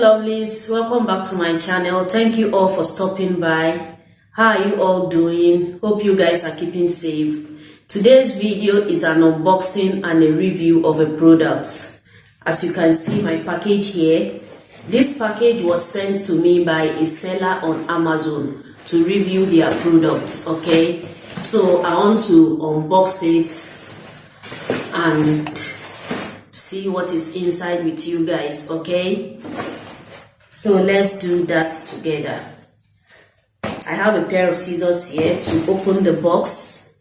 lovelies, welcome back to my channel. Thank you all for stopping by. How are you all doing? Hope you guys are keeping safe. Today's video is an unboxing and a review of a product. As you can see my package here, this package was sent to me by a seller on Amazon to review their products. Okay, so I want to unbox it and see what is inside with you guys. Okay, so let's do that together. I have a pair of scissors here to open the box.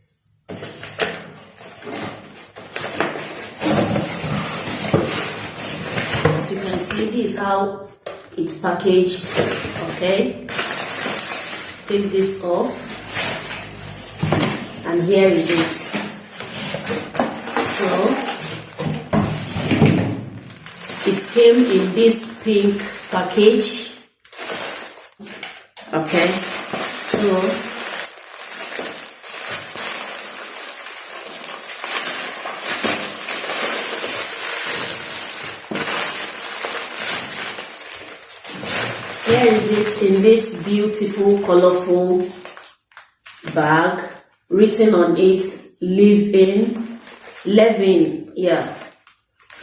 As you can see, this is how it's packaged. Okay, take this off, and here is it. So it came in this pink package. Okay, so here is it in this beautiful colorful bag, written on it Leeven, yeah.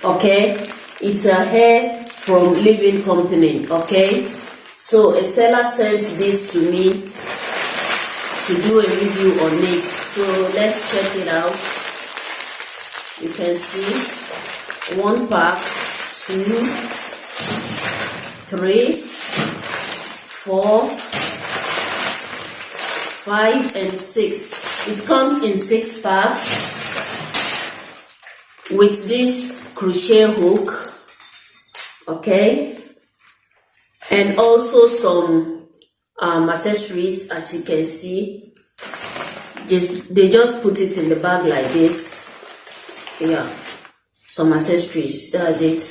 Okay, it's a hair from Leeven company. Okay, so a seller sent this to me to do a review on it, so let's check it out. You can see 1 pack, 2, 3, 4, 5 and 6. It comes in 6 packs with this crochet hook. Okay, and also some accessories. As you can see, they just put it in the bag like this. Yeah, some accessories, that's it.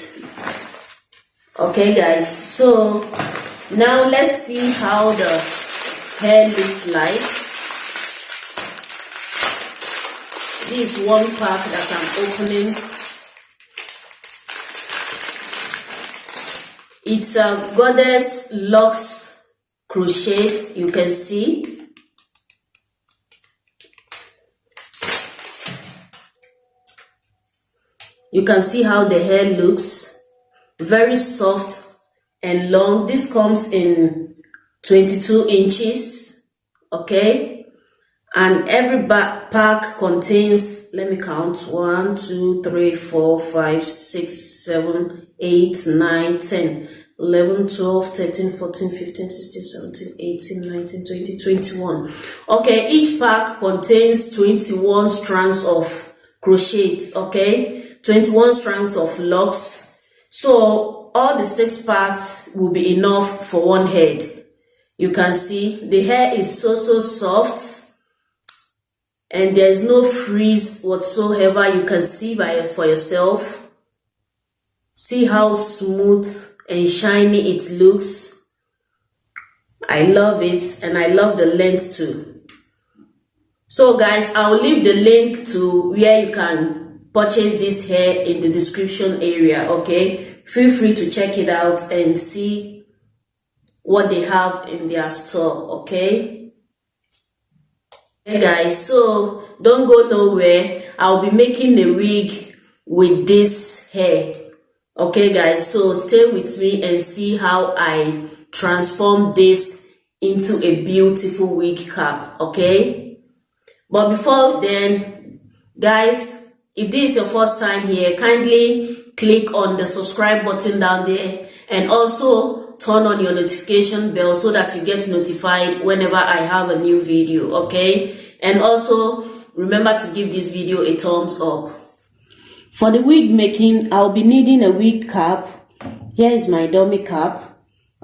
Okay guys, so now let's see how the hair looks like. This is 1 pack that I'm opening. It's a Goddess Locs crochet. You can see. You can see how the hair looks. Very soft and long. This comes in 22 inches. Okay. And every pack contains, let me count, 1, 2, 3, 4, 5, 6, 7, 8, 9, 10, 11, 12, 13, 14, 15, 16, 17, 18, 19, 20, 21. Okay, each pack contains 21 strands of crochets. Okay, 21 strands of locks. So all the 6 packs will be enough for 1 head. You can see the hair is so soft, and there's no frizz whatsoever. You can see for yourself. See how smooth and shiny it looks. I love it, and I love the length too. So guys, I'll leave the link to where you can purchase this hair in the description area. Okay, feel free to check it out and see what they have in their store. Okay. Hey guys, so don't go nowhere. I'll be making a wig with this hair. Okay guys, so stay with me and see how I transform this into a beautiful wig cap. Okay, but before then guys, if this is your first time here, kindly click on the subscribe button down there, and also turn on your notification bell so that you get notified whenever I have a new video. Okay, and also remember to give this video a thumbs up. For the wig making, I'll be needing a wig cap. Here is my dummy cap.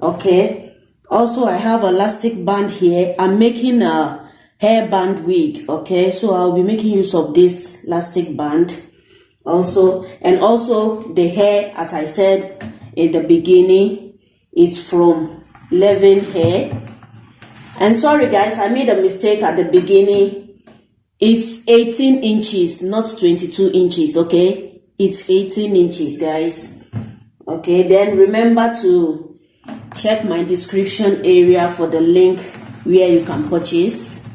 Okay, also I have elastic band here. I'm making a hairband wig. Okay, so I'll be making use of this elastic band also. And also the hair, as I said in the beginning, it's from Leeven hair. And sorry guys, I made a mistake at the beginning. It's 18 inches, not 22 inches. Okay, it's 18 inches guys. Okay, then remember to check my description area for the link where you can purchase.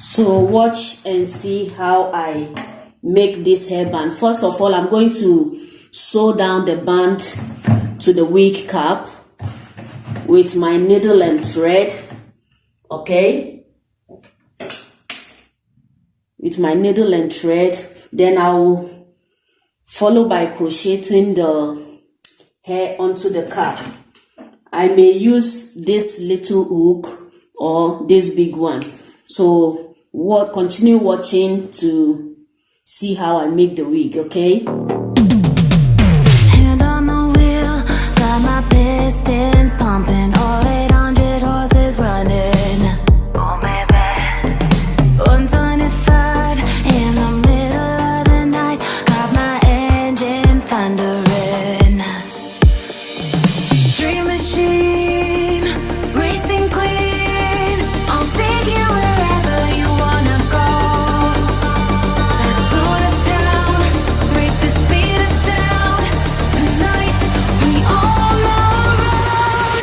So watch and see how I make this hairband. First of all, I'm going to sew down the band to the wig cap with my needle and thread. Okay, with my needle and thread. Then I will follow by crocheting the hair onto the cap. I may use this little hook or this big one. So continue watching to see how I make the wig, okay? Hand on the wheel, got my pistons pumping, all 800 horses running. Oh baby, 125 in the middle of the night, got my engine thundering. Dream machine, racing queen, I'll take you wherever you wanna go. Let's go to town, break the speed of sound. Tonight we all know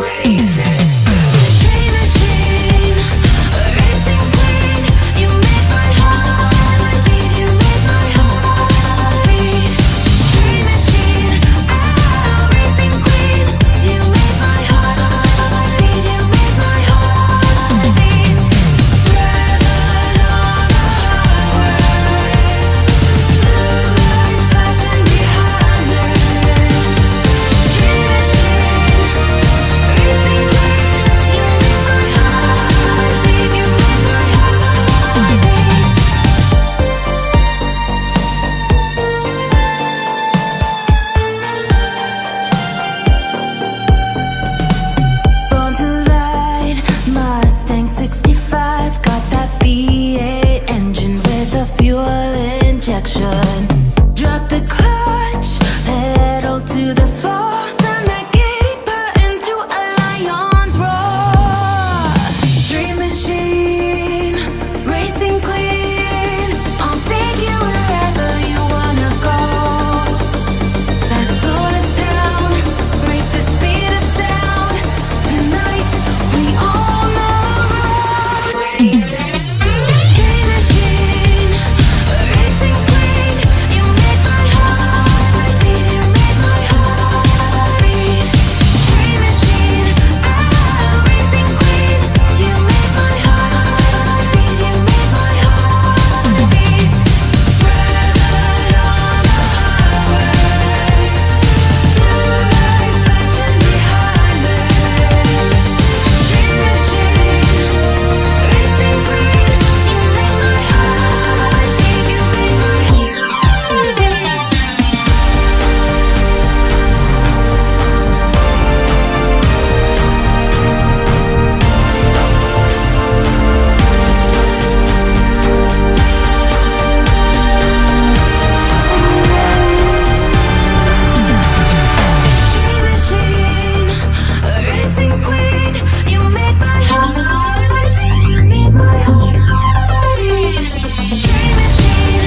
racing. Dream machine, racing queen, you make my heart beat, you make my heart beat. Dream machine, racing queen, you make my heart beat, you make my heart beat. Driving on the highway, blue lights flashing behind me. Dream machine, racing queen, you make my heart beat, you make my heart beat. Born to ride, Mustang 65, got that V8 engine with a fuel injection. Drop the clutch, pedal to the floor, turn that caper into a lion's roar. Dream machine, racing queen, I'll take you wherever you wanna go. Let's go to town, break the speed of sound. Tonight we all know racing. Dream machine, racing queen, you make my heart beat, you make my heart beat. Dream machine, racing queen, you make my heart beat, you make my heart beat. Driving on the highway, blue lights flashing behind me. Dream machine, racing queen, you make my heart beat, you make my heart beat. Dream machine, racing queen, you make my heart beat, you make my heart beat. Dream machine,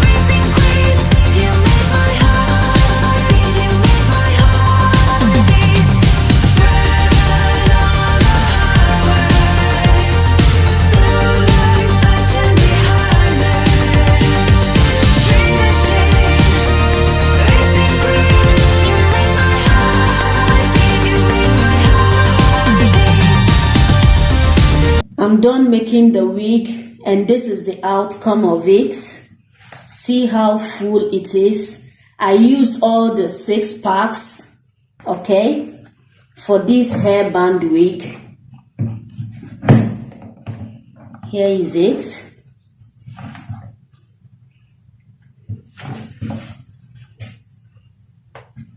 racing queen, you make my heart beat, you make my heart beat. Driving on the highway, blue lights flashing behind me. Dream machine, racing queen, you make my heart beat, you make my heart beat. I'm done making the wig and this is the outcome of it. See how full it is. I used all the 6 packs, okay, for this hairband wig. Here is it.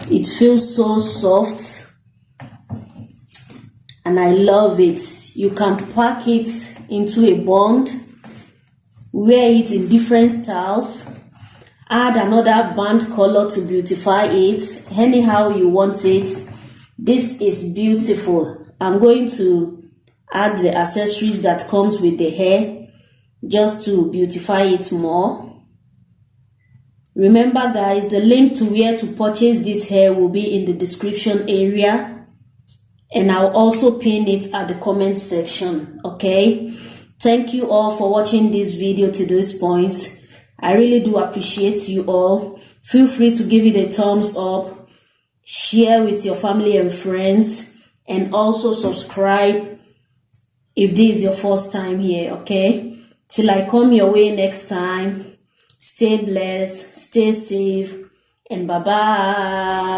It feels so soft and I love it. You can pack it into a bund, wear it in different styles, add another band color to beautify it anyhow you want it. This is beautiful. I'm going to add the accessories that comes with the hair just to beautify it more. Remember guys, the link to where to purchase this hair will be in the description area, and I'll also pin it at the comment section. Okay, thank you all for watching this video to this point. I really do appreciate you all. Feel free to give it a thumbs up, share with your family and friends, and also subscribe if this is your first time here. Okay, till I come your way next time, stay blessed, stay safe, and bye bye.